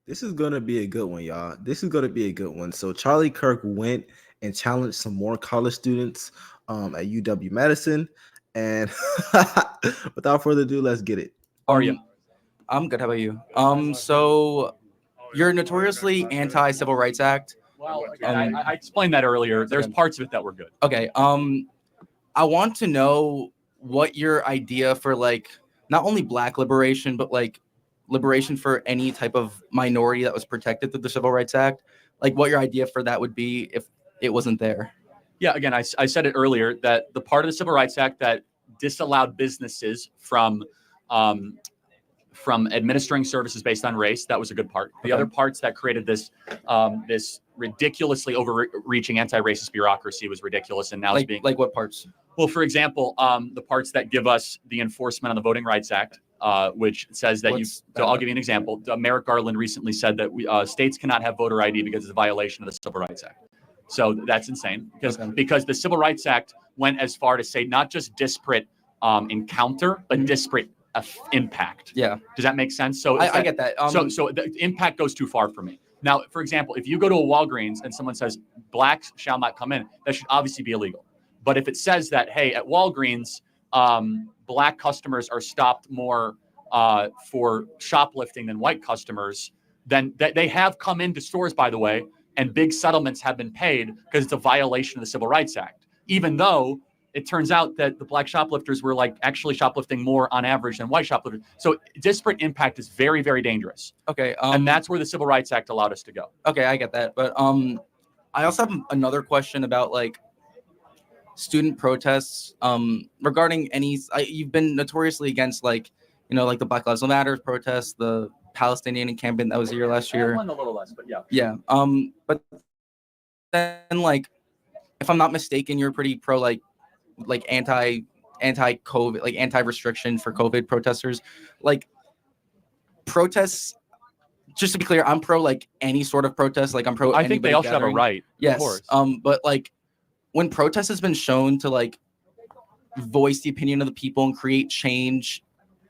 This is gonna be a good one, y'all. This is gonna be a good one. So Charlie Kirk went and challenged some more college students at UW Madison, and without further ado, let's get it. How are you? I'm good. How about you? So you're notoriously anti-Civil Rights Act. Well, I explained that earlier. There's parts of it that were good. Okay. I want to know what your idea for like not only Black liberation, but like liberation for any type of minority that was protected through the Civil Rights Act. Like what your idea for that would be if it wasn't there. Yeah, again, I said it earlier that the part of the Civil Rights Act that disallowed businesses from administering services based on race, that was a good part. The other parts that created this this ridiculously overreaching anti-racist bureaucracy was ridiculous, and now it's being like what parts? Well, for example, the parts that give us the enforcement on the Voting Rights Act, which says that So I'll give you an example. Merrick Garland recently said that states cannot have voter ID because it's a violation of the Civil Rights Act. So that's insane because the Civil Rights Act went as far to say not just disparate encounter, but disparate impact. Yeah. Does that make sense? So I get that. So the impact goes too far for me. Now, for example, if you go to a Walgreens and someone says blacks shall not come in, that should obviously be illegal. But if it says that, hey, at Walgreens, black customers are stopped more for shoplifting than white customers, then they have come into stores, by the way, and big settlements have been paid because it's a violation of the Civil Rights Act, even though it turns out that the black shoplifters were like actually shoplifting more on average than white shoplifters. So disparate impact is very, very dangerous. Okay. And that's where the Civil Rights Act allowed us to go. Okay, I get that. But I also have another question about like student protests regarding you've been notoriously against like, like the Black Lives Matter protests, the Palestinian encampment that was here last year. One a little less, but yeah. Yeah. But then like, if I'm not mistaken, you're pretty pro like anti-COVID, like anti-restriction for COVID protesters. Like protests, just to be clear, I'm pro like any sort of protest. Like I'm pro. I think they all should have a right. Yes. Of course. But like when protest has been shown to like voice the opinion of the people and create change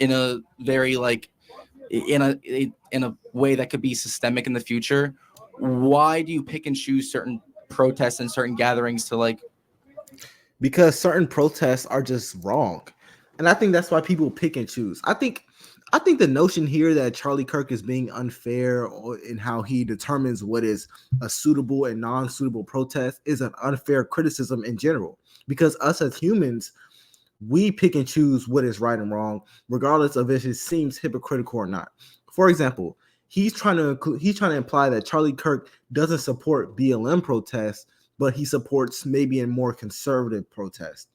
in a very like in a way that could be systemic in the future, why do you pick and choose certain protests and certain gatherings to like? Because certain protests are just wrong, and I think that's why people pick and choose. I think the notion here that Charlie Kirk is being unfair in how he determines what is a suitable and non-suitable protest is an unfair criticism in general, because us as humans, we pick and choose what is right and wrong, regardless of if it seems hypocritical or not. For example, he's trying to imply that Charlie Kirk doesn't support BLM protests, but he supports maybe a more conservative protest.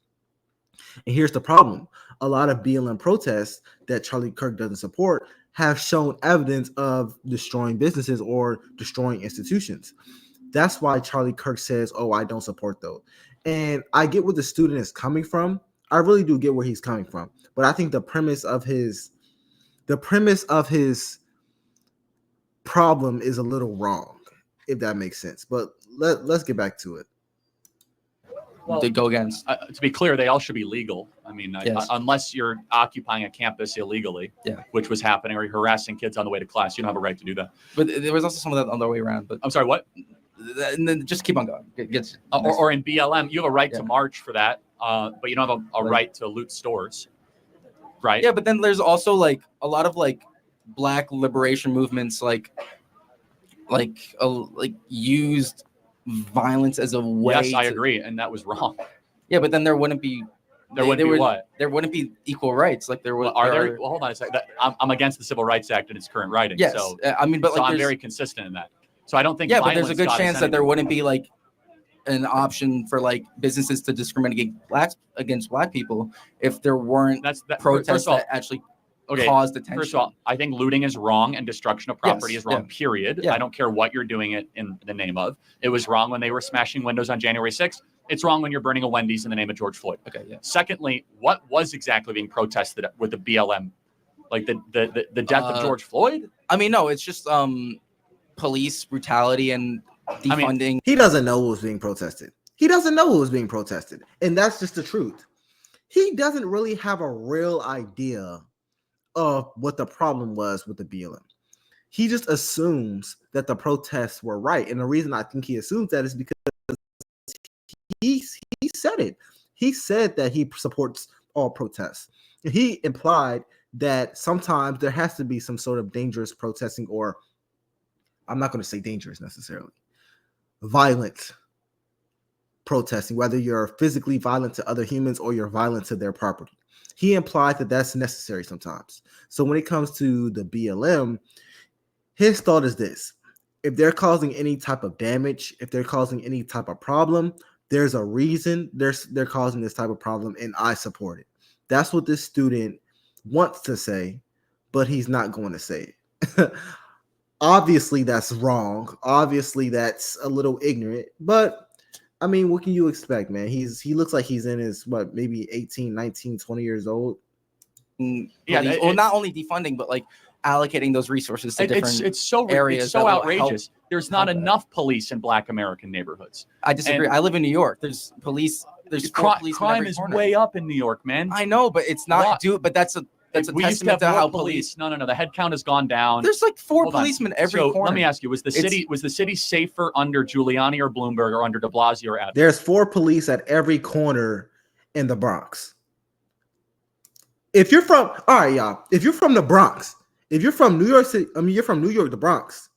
And here's the problem. A lot of BLM protests that Charlie Kirk doesn't support have shown evidence of destroying businesses or destroying institutions. That's why Charlie Kirk says, oh, I don't support those. And I get where the student is coming from. I really do get where he's coming from. But I think the premise of his problem is a little wrong, if that makes sense. But let's get back to it. Well, to go against. To be clear, they all should be legal. I mean, yes. Unless you're occupying a campus illegally, which was happening, or you're harassing kids on the way to class, you don't have a right to do that. But there was also some of that on the way around. But I'm sorry, what? And then just keep on going. Or in BLM, you have a right to march for that, but you don't have a right to loot stores, right? Yeah, but then there's also like a lot of like Black liberation movements, like used violence as a way. Yes, I agree, and that was wrong. Yeah, but then there wouldn't be. There wouldn't be equal rights. Like there would. Well, hold on a second. I'm against the Civil Rights Act in its current writing. Yes, so I mean, but so like I'm very consistent in that. So I don't think. Yeah, but there's a good chance that there wouldn't be like an option for like businesses to discriminate against Black people if there weren't protests that actually caused attention. First of all, I think looting is wrong and destruction of property is wrong, period. Yeah. I don't care what you're doing it in the name of. It was wrong when they were smashing windows on January 6th. It's wrong when you're burning a Wendy's in the name of George Floyd. Okay, yeah. Secondly, what was exactly being protested with the BLM? Like the death of George Floyd? I mean, no, it's just police brutality and defunding. I mean, he doesn't know what was being protested. He doesn't know what was being protested. And that's just the truth. He doesn't really have a real idea of what the problem was with the BLM. he just assumes that the protests were right. And the reason I think he assumes that is because he said it. He said that he supports all protests. He implied that sometimes there has to be some sort of dangerous protesting, or I'm not going to say dangerous necessarily, violent protesting, whether you're physically violent to other humans or you're violent to their property. He implied that that's necessary sometimes. So when it comes to the BLM, his thought is this: if they're causing any type of damage, if they're causing any type of problem, there's a reason they're causing this type of problem, and I support it. That's what this student wants to say, but he's not going to say it. Obviously, that's wrong. Obviously, that's a little ignorant, but I mean, what can you expect, man? He looks like he's in his, what, maybe 18, 19, 20 years old. Yeah, well, not only defunding, but like allocating those resources to different it's so areas. It's so outrageous. There's not enough police in Black American neighborhoods. I disagree. I live in New York. There's police. There's crime is way up in New York, man. I know, but it's not. But that's a testament to how police. No. The head count has gone down. There's like 4 policemen every corner. Let me ask you: was the city safer under Giuliani or Bloomberg or under De Blasio or Adams? There's 4 police at every corner in the Bronx. If you're from, all right, y'all. If you're from the Bronx, if you're from New York City, I mean, you're from New York, the Bronx.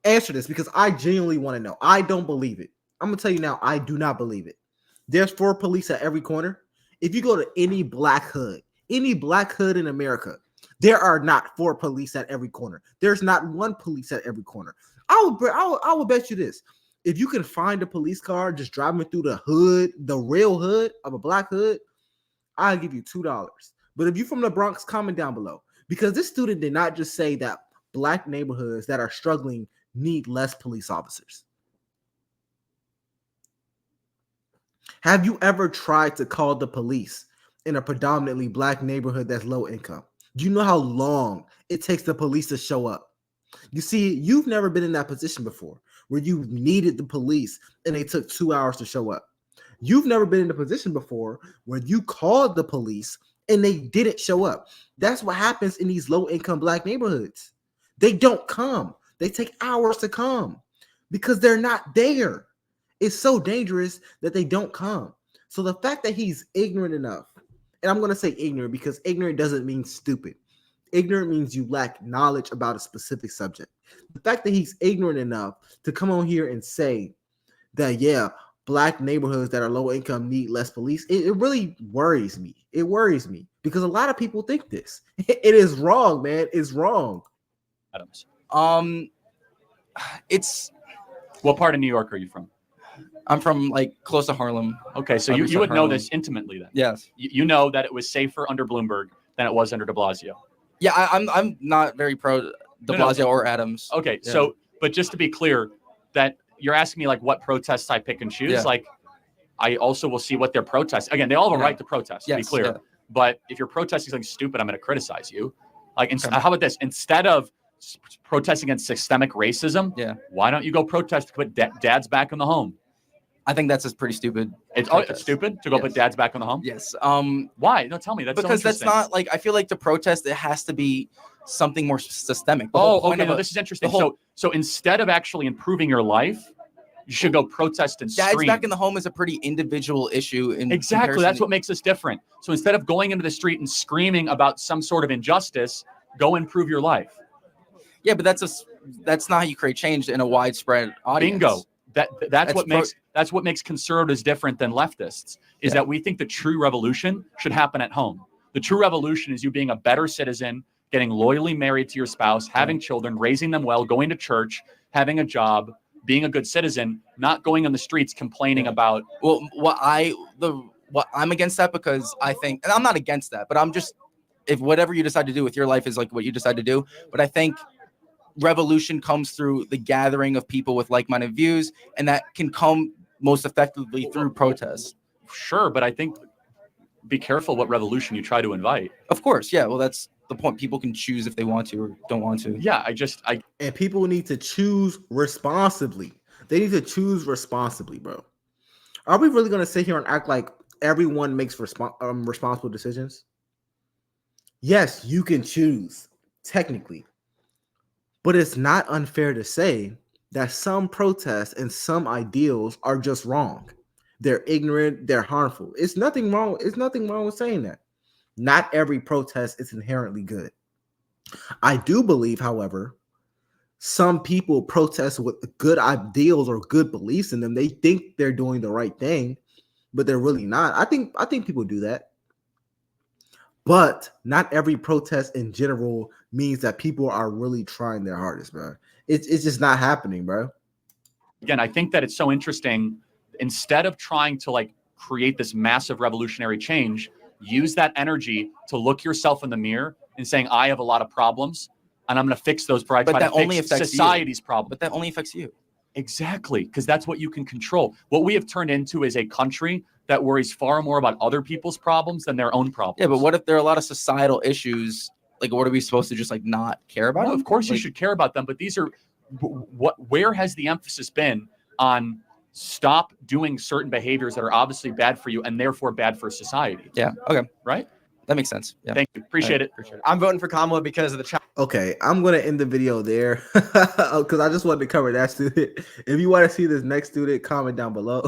Answer this, because I genuinely want to know. I don't believe it. I'm gonna tell you now. I do not believe it. There's 4 police at every corner. If you go to any black hood in America, there are not 4 police at every corner. There's not 1 police at every corner. I would bet you this: if you can find a police car just driving through the hood, the real hood of a black hood, I'll give you $2. But if you're from the Bronx, comment down below, because this student did not just say that black neighborhoods that are struggling need less police officers. Have you ever tried to call the police in a predominantly black neighborhood that's low income? Do you know how long it takes the police to show up? You see, you've never been in that position before where you needed the police and they took 2 hours to show up. You've never been in a position before where you called the police and they didn't show up. That's what happens in these low income black neighborhoods. They don't come. They take hours to come because they're not there. It's so dangerous that they don't come. So the fact that he's ignorant enough, and I'm going to say ignorant because ignorant doesn't mean stupid. Ignorant means you lack knowledge about a specific subject. The fact that he's ignorant enough to come on here and say that, yeah, black neighborhoods that are low income need less police, it really worries me. It worries me because a lot of people think this. It is wrong, man. It's wrong. Adams. It's what part of New York are you from? I'm from like close to Harlem. Okay, so you would know this intimately then. Yes. You know that it was safer under Bloomberg than it was under De Blasio. Yeah, I'm not very pro De Blasio or Adams. Okay, yeah. So but just to be clear, that you're asking me like what protests I pick and choose. Yeah. Like I also will see what they're protesting. Again, they all have a right to protest, to be clear. Yeah. But if you're protesting something stupid, I'm going to criticize you. Like, how about this? Instead of protesting against systemic racism, why don't you go protest to put dads back in the home? I think that's just pretty stupid. It's stupid to go put dads back in the home? Yes. Why? No, tell me. That's because so that's not like, I feel like to protest, it has to be something more systemic. Okay. No, this is interesting. So instead of actually improving your life, you should go protest and scream. Dads back in the home is a pretty individual issue. Exactly. That's what makes us different. So instead of going into the street and screaming about some sort of injustice, go improve your life. Yeah, but that's not how you create change in a widespread audience. Bingo. That's what makes conservatives different than leftists, is that we think the true revolution should happen at home. The true revolution is you being a better citizen, getting loyally married to your spouse, having children, raising them well, going to church, having a job, being a good citizen, not going on the streets complaining about. Well, I'm against that because I think, and I'm not against that, but I'm just, if whatever you decide to do with your life is like what you decide to do, but I think revolution comes through the gathering of people with like-minded views, and that can come most effectively through protests. Sure, but I think be careful what revolution you try to invite. Of course, yeah. Well, that's the point. People can choose if they want to or don't want to. Yeah, and people need to choose responsibly. They need to choose responsibly, bro. Are we really going to sit here and act like everyone makes responsible decisions? Yes, you can choose, technically. But it's not unfair to say that some protests and some ideals are just wrong. They're ignorant, they're harmful. It's nothing wrong. It's nothing wrong with saying that. Not every protest is inherently good. I do believe, however, some people protest with good ideals or good beliefs in them. They think they're doing the right thing, but they're really not. I think people do that. But not every protest in general means that people are really trying their hardest, bro. It's just not happening, bro. Again, I think that it's so interesting. Instead of trying to like create this massive revolutionary change, use that energy to look yourself in the mirror and saying, I have a lot of problems and I'm going to fix those. But that only fix affects society's you. problem. But that only affects you. Exactly, because that's what you can control. What we have turned into is a country that worries far more about other people's problems than their own problems. Yeah, but what if there are a lot of societal issues? Like, what are we supposed to just like not care about? No, them? of course you Like, should care about them, but these are where has the emphasis been on stop doing certain behaviors that are obviously bad for you and therefore bad for society? Yeah. Okay. Right? That makes sense. Yeah. Thank you. Appreciate it. I'm voting for Kamala because of the child. Okay, I'm gonna end the video there because I just wanted to cover that student. If you want to see this next student, comment down below.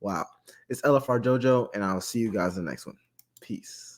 Wow, it's LFR Jojo, and I'll see you guys in the next one. Peace.